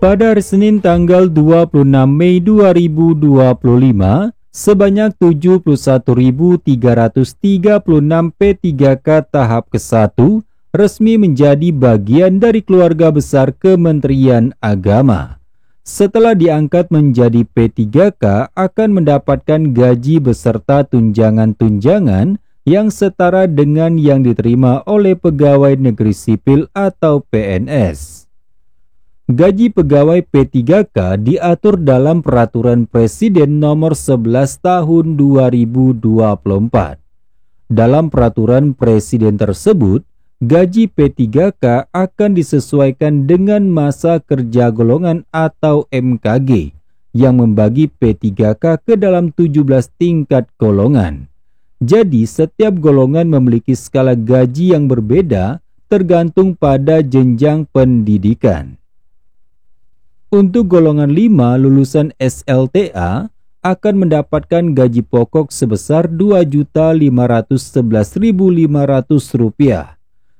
Pada hari Senin tanggal 26 Mei 2025, sebanyak 71.336 P3K tahap ke-1 resmi menjadi bagian dari keluarga besar Kementerian Agama. Setelah diangkat menjadi P3K, akan mendapatkan gaji beserta tunjangan-tunjangan yang setara dengan yang diterima oleh pegawai negeri sipil atau PNS. Gaji pegawai P3K diatur dalam Peraturan Presiden Nomor 11 Tahun 2024. Dalam Peraturan Presiden tersebut, gaji P3K akan disesuaikan dengan masa kerja golongan atau MKG yang membagi P3K ke dalam 17 tingkat golongan. Jadi, setiap golongan memiliki skala gaji yang berbeda tergantung pada jenjang pendidikan. Untuk golongan 5 lulusan SLTA akan mendapatkan gaji pokok sebesar Rp2.511.500.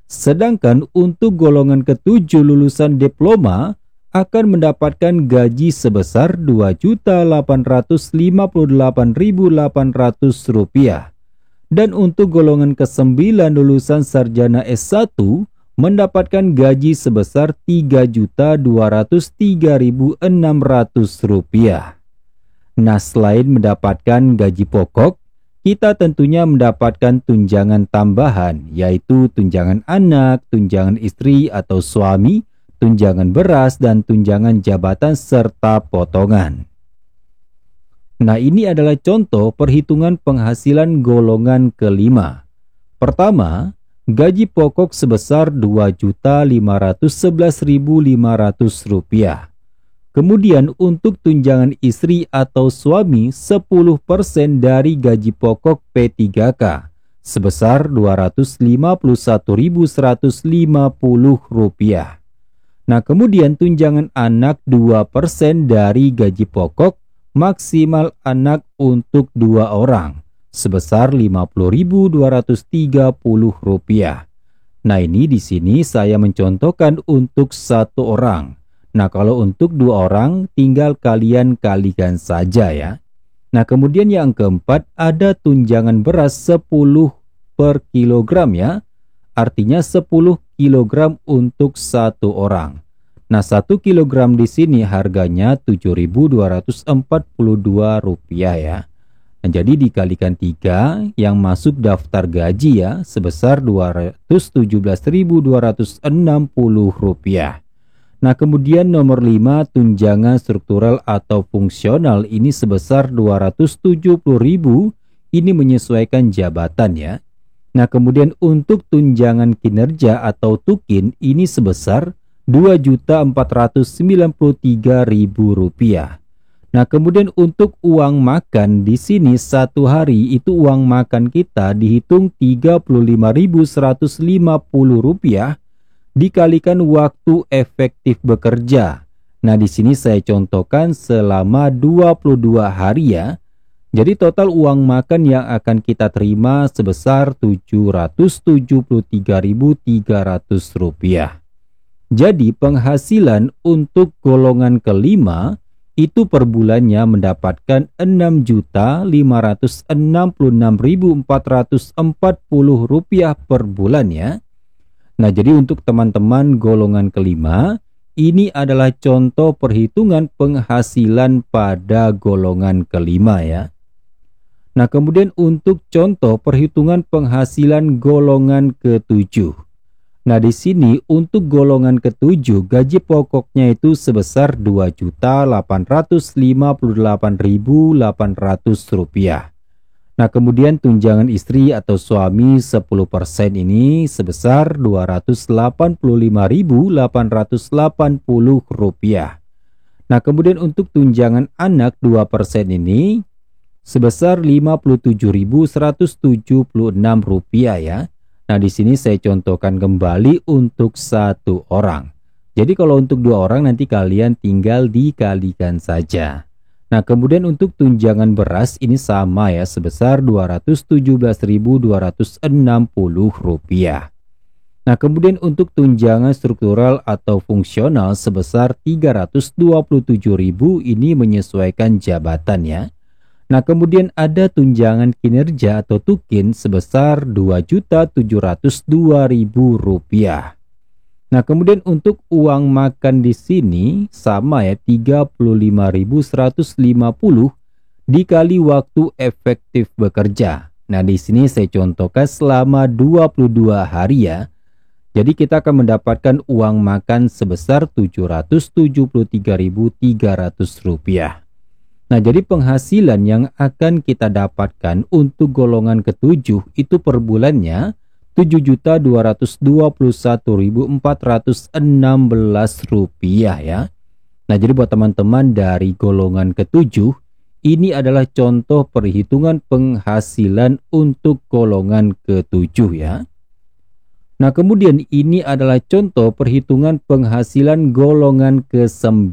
Sedangkan untuk golongan ke-7 lulusan diploma akan mendapatkan gaji sebesar Rp2.858.800. Dan untuk golongan ke-9 lulusan sarjana S1 mendapatkan gaji sebesar Rp3.203.600. Nah, selain mendapatkan gaji pokok, kita tentunya mendapatkan tunjangan tambahan, yaitu tunjangan anak, tunjangan istri atau suami, tunjangan beras, dan tunjangan jabatan serta potongan. Nah, ini adalah contoh perhitungan penghasilan golongan kelima. Pertama, gaji pokok sebesar Rp2.511.500. Kemudian untuk tunjangan istri atau suami 10% dari gaji pokok P3K sebesar Rp251.150. Nah, kemudian tunjangan anak 2% dari gaji pokok maksimal anak untuk 2 orang sebesar Rp50.230. Nah, ini di sini saya mencontohkan untuk 1 orang. Nah, kalau untuk 2 orang tinggal kalian kalikan saja ya. Nah, kemudian yang keempat ada tunjangan beras 10 per kilogram ya. Artinya 10 kilogram untuk 1 orang. Nah, 1 kilogram di sini harganya Rp7.242 ya. Nah, jadi dikalikan 3 yang masuk daftar gaji ya sebesar Rp217.260. Nah, kemudian nomor 5 tunjangan struktural atau fungsional ini sebesar Rp270.000, ini menyesuaikan jabatan ya. Nah, kemudian untuk tunjangan kinerja atau tukin ini sebesar Rp2.493.000. Nah, kemudian untuk uang makan di sini 1 hari itu uang makan kita dihitung Rp35.150 dikalikan waktu efektif bekerja. Nah, di sini saya contohkan selama 22 hari ya. Jadi total uang makan yang akan kita terima sebesar Rp773.300. Jadi penghasilan untuk golongan kelima itu per bulannya mendapatkan Rp6.566.440 per bulan ya. Nah, jadi untuk teman-teman golongan kelima, ini adalah contoh perhitungan penghasilan pada golongan kelima ya. Nah, kemudian untuk contoh perhitungan penghasilan golongan ketujuh. Nah, di sini untuk golongan ketujuh gaji pokoknya itu sebesar Rp2.858.800. Nah, kemudian tunjangan istri atau suami 10% ini sebesar Rp285.880. Nah, kemudian untuk tunjangan anak 2% ini sebesar Rp57.176 ya. Nah, di sini saya contohkan kembali untuk 1 orang. Jadi kalau untuk 2 orang nanti kalian tinggal dikalikan saja. Nah, kemudian untuk tunjangan beras ini sama ya sebesar Rp217.260. Nah, kemudian untuk tunjangan struktural atau fungsional sebesar 327.000 ini menyesuaikan jabatannya. Nah, kemudian ada tunjangan kinerja atau tukin sebesar Rp2.702.000. Nah, kemudian untuk uang makan di sini sama ya 35.150 dikali waktu efektif bekerja. Nah, di sini saya contohkan selama 22 hari ya. Jadi kita akan mendapatkan uang makan sebesar Rp773.300. Nah, jadi penghasilan yang akan kita dapatkan untuk golongan ketujuh itu per bulannya Rp7.221.416 ya. Nah, jadi buat teman-teman dari golongan ketujuh, ini adalah contoh perhitungan penghasilan untuk golongan ketujuh ya. Nah, kemudian ini adalah contoh perhitungan penghasilan golongan ke-9.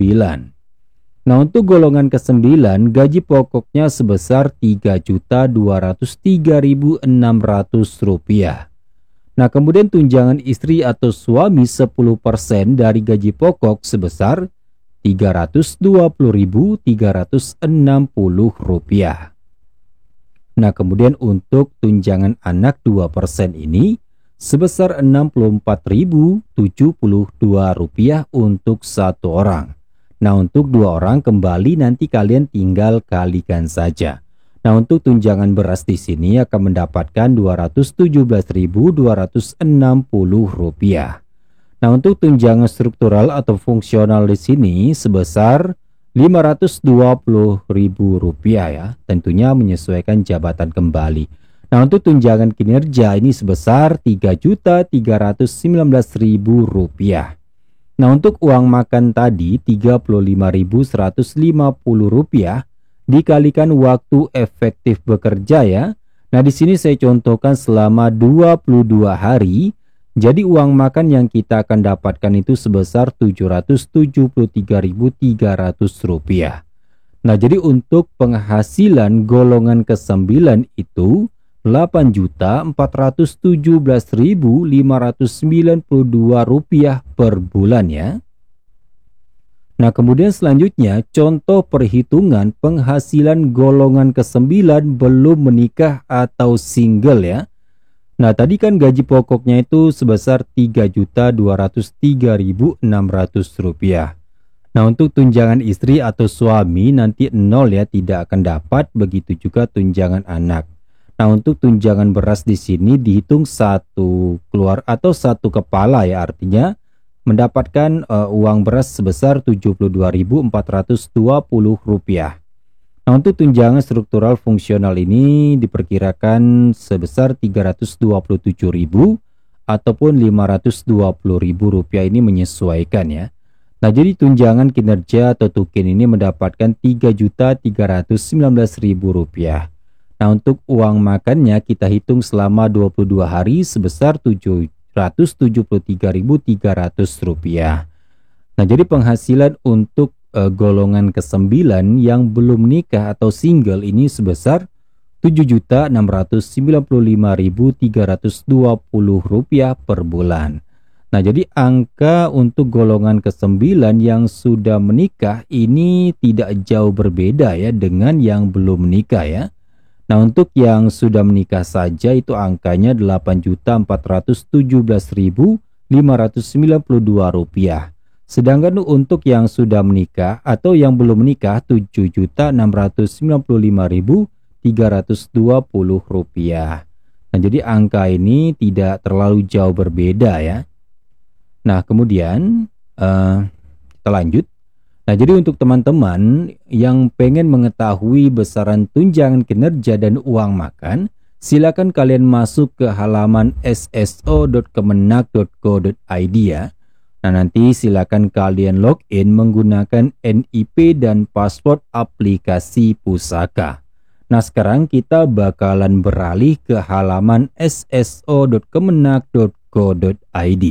Nah, untuk golongan ke-9, gaji pokoknya sebesar Rp3.203.600. Nah, kemudian tunjangan istri atau suami 10% dari gaji pokok sebesar Rp320.360. Nah, kemudian untuk tunjangan anak 2% ini sebesar Rp64.072 untuk satu orang. Nah, untuk dua orang kembali nanti kalian tinggal kalikan saja. Nah, untuk tunjangan beras di sini akan mendapatkan Rp217.260. Nah, untuk tunjangan struktural atau fungsional di sini sebesar Rp520.000 ya, tentunya menyesuaikan jabatan kembali. Nah, untuk tunjangan kinerja ini sebesar Rp3.319.000. Nah, untuk uang makan tadi Rp35.150 dikalikan waktu efektif bekerja ya. Nah, di sini saya contohkan selama 22 hari. Jadi uang makan yang kita akan dapatkan itu sebesar Rp773.300. Nah, jadi untuk penghasilan golongan ke-9 itu Rp8.417.592 per bulan ya. Nah, kemudian selanjutnya contoh perhitungan penghasilan golongan ke-9 belum menikah atau single ya. Nah, tadi kan gaji pokoknya itu sebesar Rp3.203.600. Nah, untuk tunjangan istri atau suami nanti 0 ya, tidak akan dapat, begitu juga tunjangan anak. Nah, untuk tunjangan beras di sini dihitung satu keluar atau satu kepala ya, artinya mendapatkan uang beras sebesar Rp72.420. Nah, untuk tunjangan struktural fungsional ini diperkirakan sebesar Rp327.000 ataupun Rp520.000 ini menyesuaikan ya. Nah, jadi tunjangan kinerja atau tukin ini mendapatkan Rp3.319.000. Nah, untuk uang makannya kita hitung selama 22 hari sebesar Rp773.300. Nah, jadi penghasilan untuk golongan ke-9 yang belum nikah atau single ini sebesar Rp7.695.320 per bulan. Nah, jadi angka untuk golongan ke-9 yang sudah menikah ini tidak jauh berbeda ya dengan yang belum menikah ya. Nah, untuk yang sudah menikah saja itu angkanya Rp8.417.592. Sedangkan untuk yang sudah menikah atau yang belum menikah Rp7.695.320. Nah, jadi angka ini tidak terlalu jauh berbeda ya. Nah, kemudian kita lanjut. Nah, jadi untuk teman-teman yang pengen mengetahui besaran tunjangan kinerja dan uang makan, silakan kalian masuk ke halaman sso.kemenak.go.id ya. Nah, nanti silakan kalian login menggunakan NIP dan password aplikasi Pusaka. Nah, sekarang kita bakalan beralih ke halaman sso.kemenak.go.id.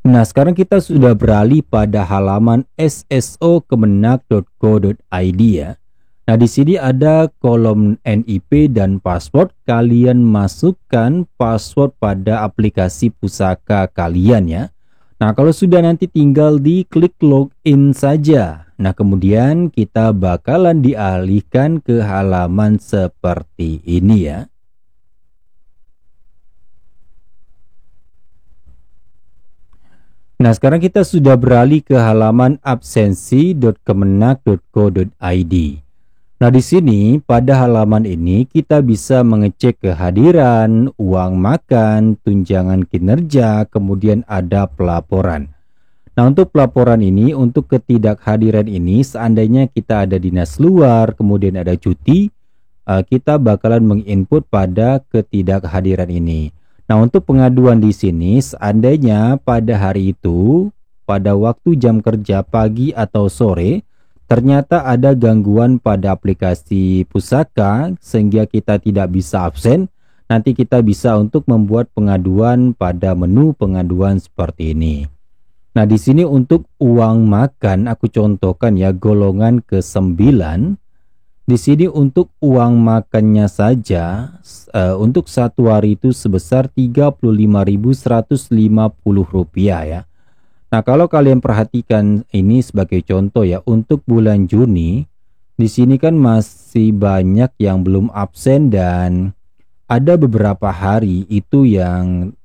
Nah, sekarang kita sudah beralih pada halaman sso.kemenak.go.id ya. Nah, di sini ada kolom NIP dan password. Kalian masukkan password pada aplikasi pusaka kalian ya. Nah, kalau sudah nanti tinggal di klik login saja. Nah, kemudian kita bakalan dialihkan ke halaman seperti ini ya. Nah, sekarang kita sudah beralih ke halaman absensi.kemenak.go.id. Nah, di sini pada halaman ini kita bisa mengecek kehadiran, uang makan, tunjangan kinerja, kemudian ada pelaporan. Nah, untuk pelaporan ini, untuk ketidakhadiran ini, seandainya kita ada dinas luar, kemudian ada cuti, kita bakalan menginput pada ketidakhadiran ini. Nah, untuk pengaduan di sini, seandainya pada hari itu, pada waktu jam kerja pagi atau sore, ternyata ada gangguan pada aplikasi pusaka sehingga kita tidak bisa absen, nanti kita bisa untuk membuat pengaduan pada menu pengaduan seperti ini. Nah, di sini untuk uang makan, aku contohkan ya, golongan ke-9. Di sini untuk uang makannya saja untuk satu hari itu sebesar Rp35.150 ya. Nah, kalau kalian perhatikan ini sebagai contoh ya, untuk bulan Juni di sini kan masih banyak yang belum absen dan ada beberapa hari itu yang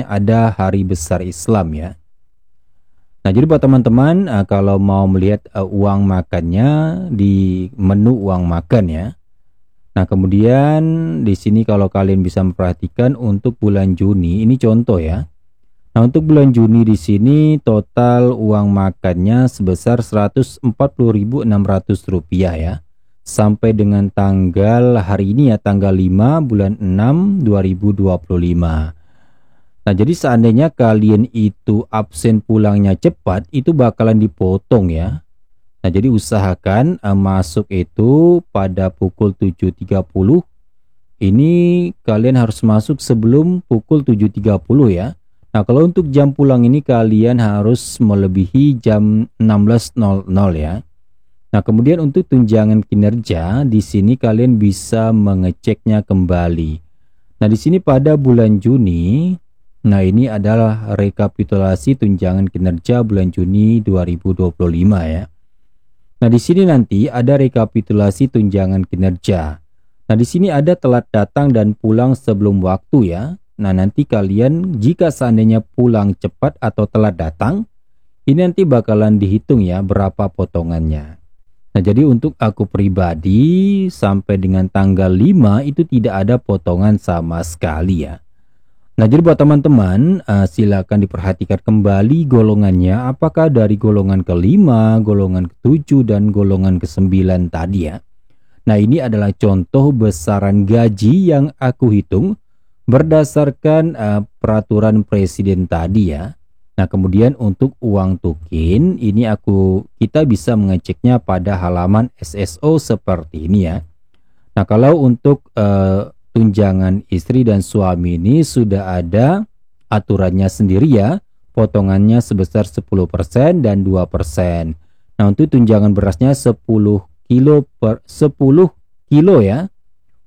ada hari besar Islam ya. Nah, jadi buat teman-teman kalau mau melihat uang makannya di menu uang makan ya. Nah, kemudian di sini kalau kalian bisa memperhatikan untuk bulan Juni ini contoh ya. Nah, untuk bulan Juni di sini total uang makannya sebesar Rp140.600 ya. Sampai dengan tanggal hari ini ya, tanggal 5 bulan 6 2025. Nah, jadi seandainya kalian itu absen pulangnya cepat, itu bakalan dipotong ya. Nah, jadi usahakan masuk itu pada pukul 7.30. Ini kalian harus masuk sebelum pukul 7.30 ya. Nah, kalau untuk jam pulang ini kalian harus melebihi jam 16.00 ya. Nah, kemudian untuk tunjangan kinerja, di sini kalian bisa mengeceknya kembali. Nah, di sini pada bulan Juni, nah ini adalah rekapitulasi tunjangan kinerja bulan Juni 2025 ya. Nah, di sini nanti ada rekapitulasi tunjangan kinerja. Nah, di sini ada telat datang dan pulang sebelum waktu ya. Nah, nanti kalian jika seandainya pulang cepat atau telat datang, ini nanti bakalan dihitung ya berapa potongannya. Nah, jadi untuk aku pribadi sampai dengan tanggal 5 itu tidak ada potongan sama sekali ya. Nah, jadi buat teman-teman silakan diperhatikan kembali golongannya, apakah dari golongan ke-5, golongan ke-7 dan golongan ke-9 tadi ya. Nah, ini adalah contoh besaran gaji yang aku hitung berdasarkan peraturan presiden tadi ya. Nah, kemudian untuk uang tukin ini kita bisa mengeceknya pada halaman SSO seperti ini ya. Nah, kalau untuk tunjangan istri dan suami ini sudah ada aturannya sendiri ya, potongannya sebesar 10% dan 2%. Nah, untuk tunjangan berasnya 10 kilo ya,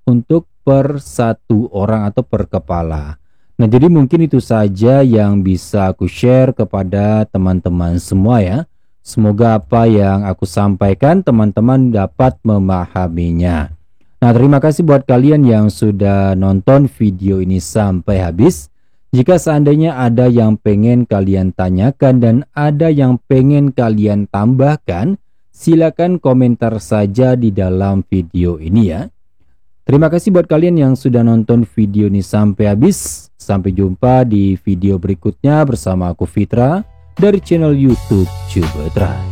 untuk per satu orang atau per kepala. Nah, jadi mungkin itu saja yang bisa aku share kepada teman-teman semua ya. Semoga apa yang aku sampaikan teman-teman dapat memahaminya. Nah, terima kasih buat kalian yang sudah nonton video ini sampai habis. Jika seandainya ada yang pengen kalian tanyakan dan ada yang pengen kalian tambahkan, silakan komentar saja di dalam video ini ya. Terima kasih buat kalian yang sudah nonton video ini sampai habis. Sampai jumpa di video berikutnya bersama aku Fitra dari channel YouTube Cubetra.